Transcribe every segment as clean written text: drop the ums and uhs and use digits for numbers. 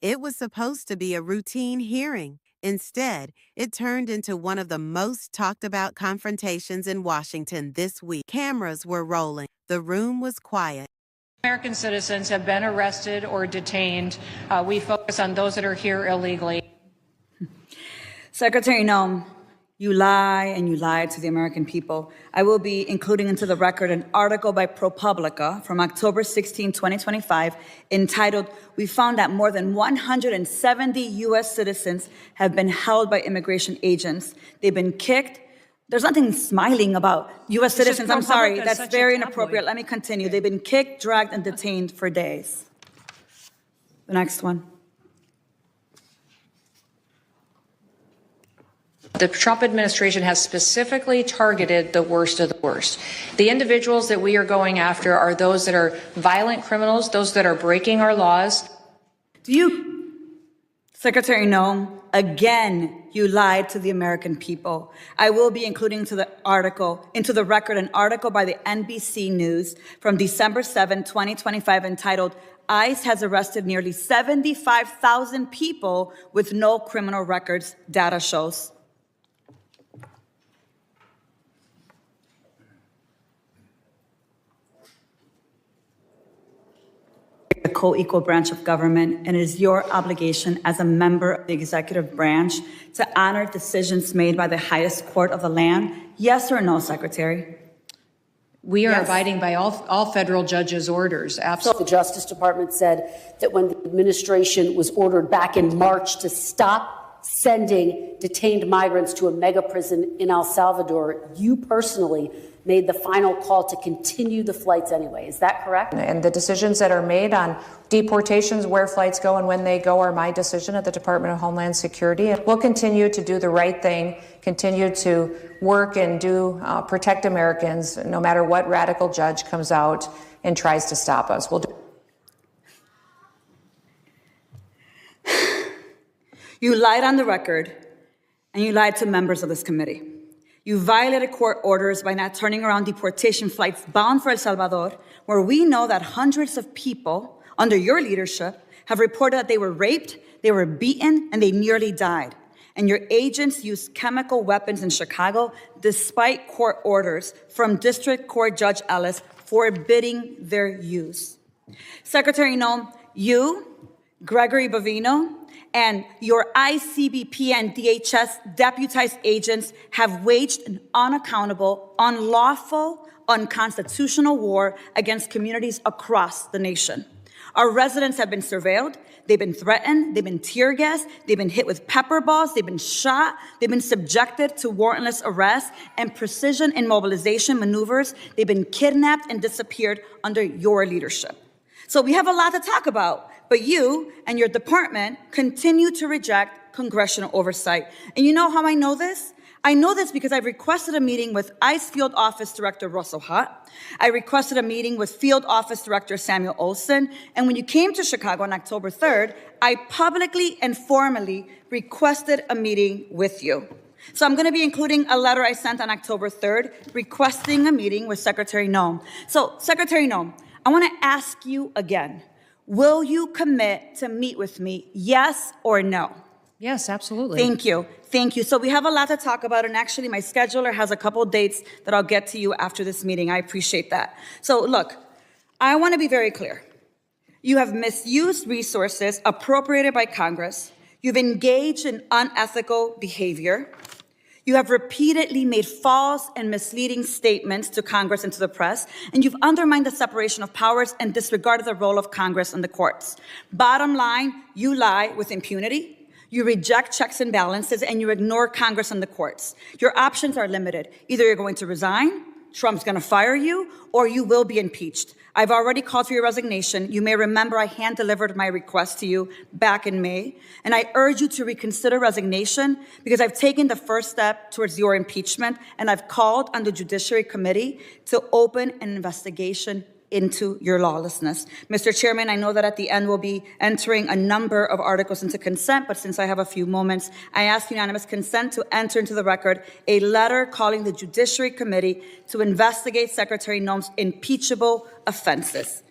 It was supposed to be a routine hearing. Instead, it turned into one of the most talked about confrontations in Washington this week. Cameras were rolling. The room was quiet. American citizens have been arrested or detained. We focus on those that are here illegally. Secretary Noem, you lie and you lied to the American people. I will be including into the record an article by ProPublica from October 16, 2025, entitled, "We found that more than 170 U.S. citizens have been held by immigration agents. They've been kicked." There's nothing smiling about U.S. citizens. I'm sorry, that's very inappropriate. Let me continue. They've been kicked, dragged, and detained for days. The next one. The Trump administration has specifically targeted the worst of the worst. The individuals that we are going after are those that are violent criminals, those that are breaking our laws. Secretary Noem, again, you lied to the American people. I will be including into the record an article by the NBC News from December 7, 2025, entitled, "ICE has arrested nearly 75,000 people with no criminal records, data shows." A co-equal branch of government, and it is your obligation as a member of the executive branch to honor decisions made by the highest court of the land. Yes or no, Secretary? We are abiding by all federal judges' orders. Absolutely. The Justice Department said that when the administration was ordered back in March to stop sending detained migrants to a mega prison in El Salvador, you personally made the final call to continue the flights anyway. Is that correct? And the decisions that are made on deportations, where flights go and when they go, are my decision at the Department of Homeland Security. And we'll continue to do the right thing, continue to work and protect Americans, no matter what radical judge comes out and tries to stop us. We'll do. You lied on the record, and you lied to members of this committee. You violated court orders by not turning around deportation flights bound for El Salvador, where we know that hundreds of people under your leadership have reported that they were raped, they were beaten, and they nearly died. And your agents used chemical weapons in Chicago despite court orders from District Court Judge Ellis forbidding their use. Secretary Noem, you, Gregory Bovino, and your ICBP and DHS deputized agents have waged an unaccountable, unlawful, unconstitutional war against communities across the nation. Our residents have been surveilled, they've been threatened, they've been tear gassed, they've been hit with pepper balls, they've been shot, they've been subjected to warrantless arrest and precision immobilization maneuvers, they've been kidnapped and disappeared under your leadership. So we have a lot to talk about, but you and your department continue to reject congressional oversight. And you know how I know this? I know this because I've requested a meeting with ICE Field Office Director Russell Hutt. I requested a meeting with Field Office Director Samuel Olson. And when you came to Chicago on October 3rd, I publicly and formally requested a meeting with you. So I'm going to be including a letter I sent on October 3rd requesting a meeting with Secretary Noem. So, Secretary Noem, I want to ask you again, will you commit to meet with me, yes or no? Yes, absolutely. Thank you. Thank you. So we have a lot to talk about, and actually my scheduler has a couple dates that I'll get to you after this meeting. I appreciate that. So look, I want to be very clear. You have misused resources appropriated by Congress. You've engaged in unethical behavior. You have repeatedly made false and misleading statements to Congress and to the press, and you've undermined the separation of powers and disregarded the role of Congress and the courts. Bottom line, you lie with impunity. You reject checks and balances, and you ignore Congress and the courts. Your options are limited. Either you're going to resign, Trump's going to fire you, or you will be impeached. I've already called for your resignation. You may remember I hand-delivered my request to you back in May, and I urge you to reconsider resignation because I've taken the first step towards your impeachment, and I've called on the Judiciary Committee to open an investigation into your lawlessness. Mr. Chairman, I know that at the end we'll be entering a number of articles into consent, but since I have a few moments, I ask unanimous consent to enter into the record a letter calling the Judiciary Committee to investigate Secretary Noem's impeachable offenses.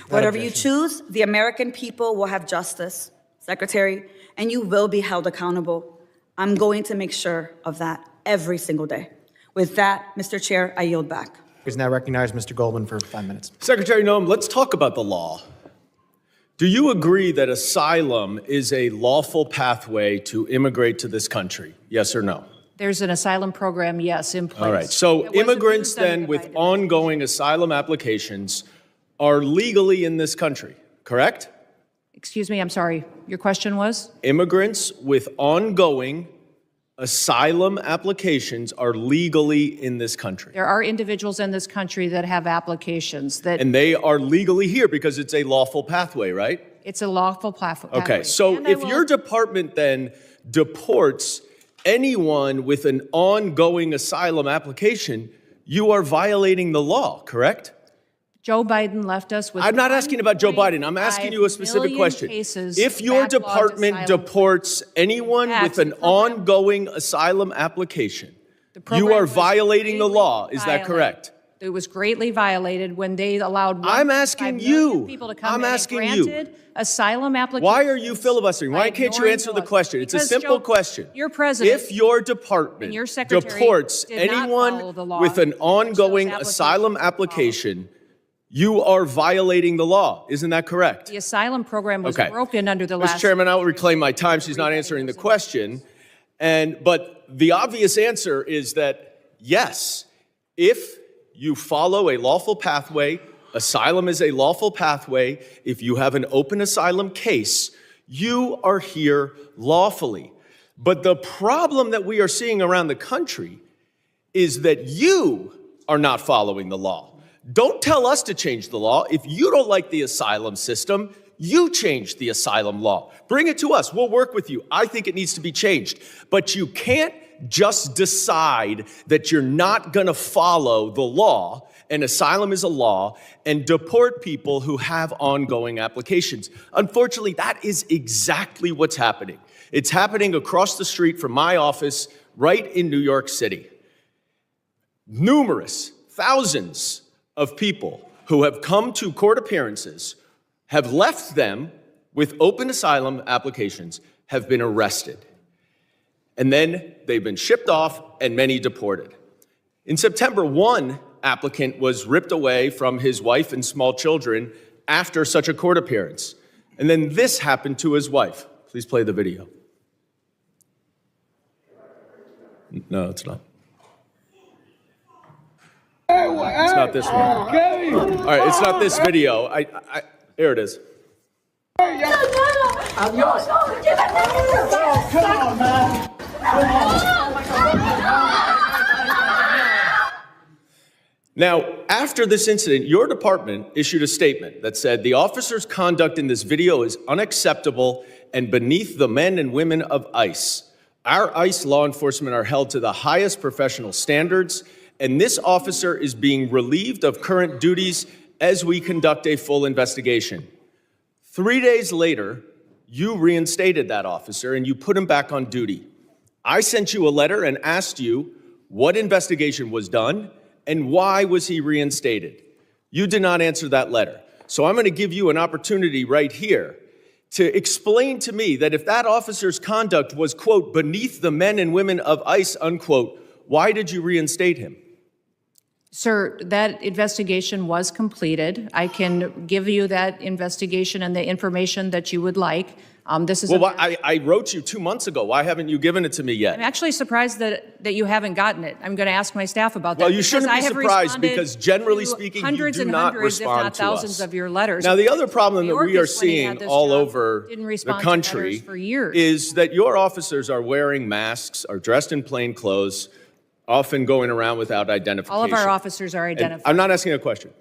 Whatever you choose, the American people will have justice, Secretary, and you will be held accountable. I'm going to make sure of that every single day. With that, Mr. Chair, I yield back. Is now recognized Mr. Goldman for 5 minutes. Secretary Noem, let's talk about the law. Do you agree that asylum is a lawful pathway to immigrate to this country? Yes or no? There's an asylum program, yes, in place. All right. So immigrants then with ongoing asylum applications are legally in this country, correct? Excuse me, I'm sorry. Your question was? Immigrants with ongoing asylum applications are legally in this country. There are individuals in this country that have applications that... And they are legally here because it's a lawful pathway, right? It's a lawful pathway. Okay, so if your department then deports anyone with an ongoing asylum application, you are violating the law, correct? Joe Biden left us with... I'm not asking about Joe Biden. I'm asking you a specific question. If your department deports anyone with an ongoing asylum application, you are violating the law. Is that correct? It was greatly violated when they allowed I'm asking you. people to come I'm in asking and you. granted asylum applications. Why are you filibustering? Why can't you answer the question? It's a simple question. Your president, if your department your secretary deports did not anyone follow the law, with an ongoing those asylum application, you are violating the law. Isn't that correct? the asylum program was broken under the last... Mr. Chairman, I will reclaim my time. She's not answering the question. But the obvious answer is that, yes, if you follow a lawful pathway, asylum is a lawful pathway. If you have an open asylum case, you are here lawfully. But the problem that we are seeing around the country is that you are not following the law. Don't tell us to change the law. If you don't like the asylum system, you change the asylum law. Bring it to us. We'll work with you. I think it needs to be changed. But you can't just decide that you're not going to follow the law, and asylum is a law, and deport people who have ongoing applications. Unfortunately, that is exactly what's happening. It's happening across the street from my office right in New York City. Numerous, thousands of people who have come to court appearances, have left them with open asylum applications, have been arrested. And then they've been shipped off and many deported. In September, one applicant was ripped away from his wife and small children after such a court appearance. And then this happened to his wife. Please play the video. No, it's not. It's not this one. All right, it's not this video. Here it is. I'm yours. Oh, come on, man. Now, after this incident, your department issued a statement that said the officer's conduct in this video is unacceptable and beneath the men and women of ICE. Our ICE law enforcement are held to the highest professional standards, and this officer is being relieved of current duties as we conduct a full investigation. 3 days later, you reinstated that officer and you put him back on duty. I sent you a letter and asked you what investigation was done and why was he reinstated. You did not answer that letter. So I'm going to give you an opportunity right here to explain to me that if that officer's conduct was, quote, beneath the men and women of ICE, unquote, why did you reinstate him? Sir, that investigation was completed. I can give you that investigation and the information that you would like. This is I wrote you 2 months ago. Why haven't you given it to me yet? I'm actually surprised that you haven't gotten it. I'm going to ask my staff about that. Well, you shouldn't be surprised because generally speaking, you do not respond to us. Thousands of your letters. Now, the other problem that we are seeing all over the country is that your officers are wearing masks, are dressed in plain clothes, often going around without identification. All of our officers are identified. I'm not asking a question.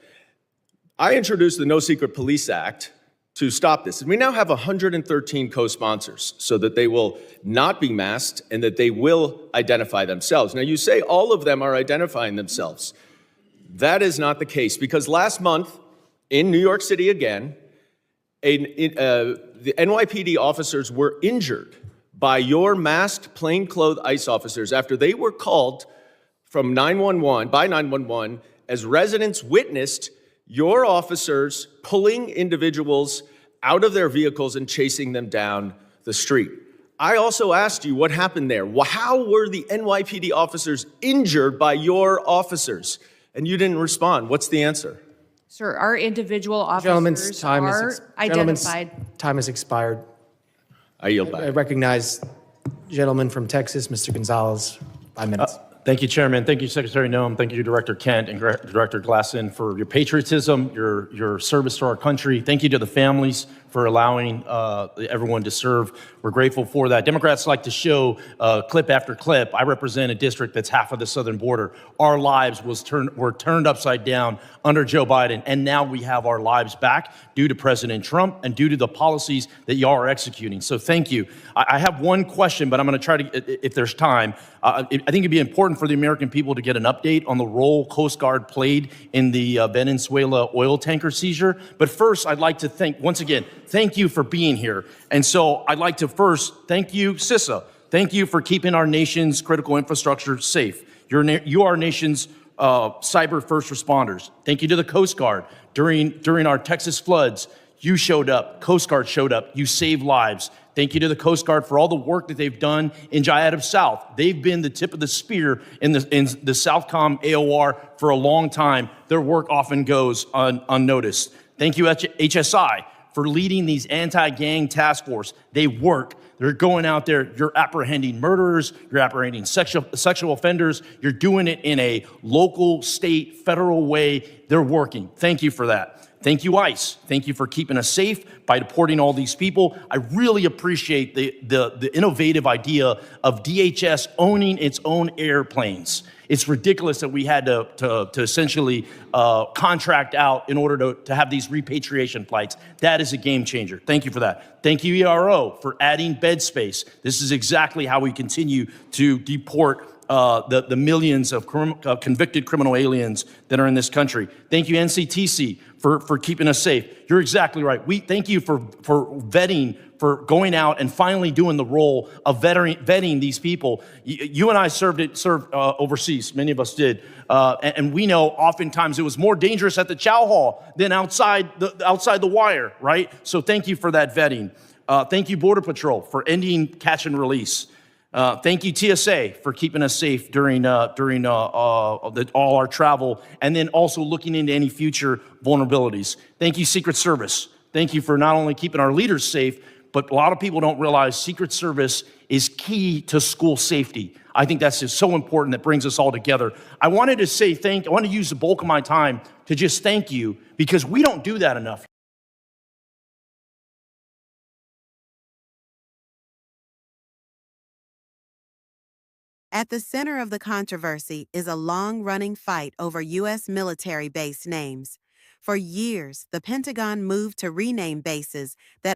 I introduced the No Secret Police Act to stop this. And we now have 113 co-sponsors so that they will not be masked and that they will identify themselves. Now, you say all of them are identifying themselves. That is not the case because last month in New York City again, the NYPD officers were injured by your masked plainclothes ICE officers after they were called from 911 as residents witnessed your officers pulling individuals out of their vehicles and chasing them down the street. I also asked you what happened there. How were the NYPD officers injured by your officers? And you didn't respond. What's the answer? Sir, our individual Gentleman's officers time are is identified. time has expired. I yield I back. recognize gentleman from Texas, Mr. Gonzalez, 5 minutes. Thank you, Chairman. Thank you, Secretary Noem. Thank you, Director Kent and Director Glasson, for your patriotism, your service to our country. Thank you to the families for allowing everyone to serve. We're grateful for that. Democrats like to show clip after clip. I represent a district that's half of the southern border. Our lives were turned upside down under Joe Biden, and now we have our lives back due to President Trump and due to the policies that y'all are executing. So thank you. I have one question, but I'm going to try to, if there's time. I think it'd be important for the American people to get an update on the role Coast Guard played in the Venezuela oil tanker seizure. But first, I'd like to once again, thank you for being here. And so I'd like to first thank you, CISA. Thank you for keeping our nation's critical infrastructure safe. You are our nation's cyber first responders. Thank you to the Coast Guard. During our Texas floods, you showed up, Coast Guard showed up, you saved lives. Thank you to the Coast Guard for all the work that they've done in Jayada South. They've been the tip of the spear in the Southcom AOR for a long time. Their work often goes unnoticed. Thank you, HSI, for leading these anti-gang task force. They work. They're going out there. You're apprehending murderers. You're apprehending sexual offenders. You're doing it in a local, state, federal way. They're working. Thank you for that. Thank you, ICE. Thank you for keeping us safe by deporting all these people. I really appreciate the innovative idea of DHS owning its own airplanes. It's ridiculous that we had to essentially contract out in order to have these repatriation flights. That is a game changer. Thank you for that. Thank you, ERO, for adding bed space. This is exactly how we continue to deport the millions of convicted criminal aliens that are in this country. Thank you, NCTC, for keeping us safe. You're exactly right. We thank you for vetting, for going out and finally doing the role of vetting these people. You and I served overseas. Many of us did. And we know oftentimes it was more dangerous at the chow hall than outside the wire, right? So thank you for that vetting. Thank you, Border Patrol, for ending catch and release. Thank you, TSA, for keeping us safe during all our travel, and then also looking into any future vulnerabilities. Thank you, Secret Service. Thank you for not only keeping our leaders safe, but a lot of people don't realize Secret Service is key to school safety. I think that's just so important that brings us all together. I wanted to say I want to use the bulk of my time to just thank you, because we don't do that enough. At the center of the controversy is a long-running fight over U.S. military base names. For years, the Pentagon moved to rename bases that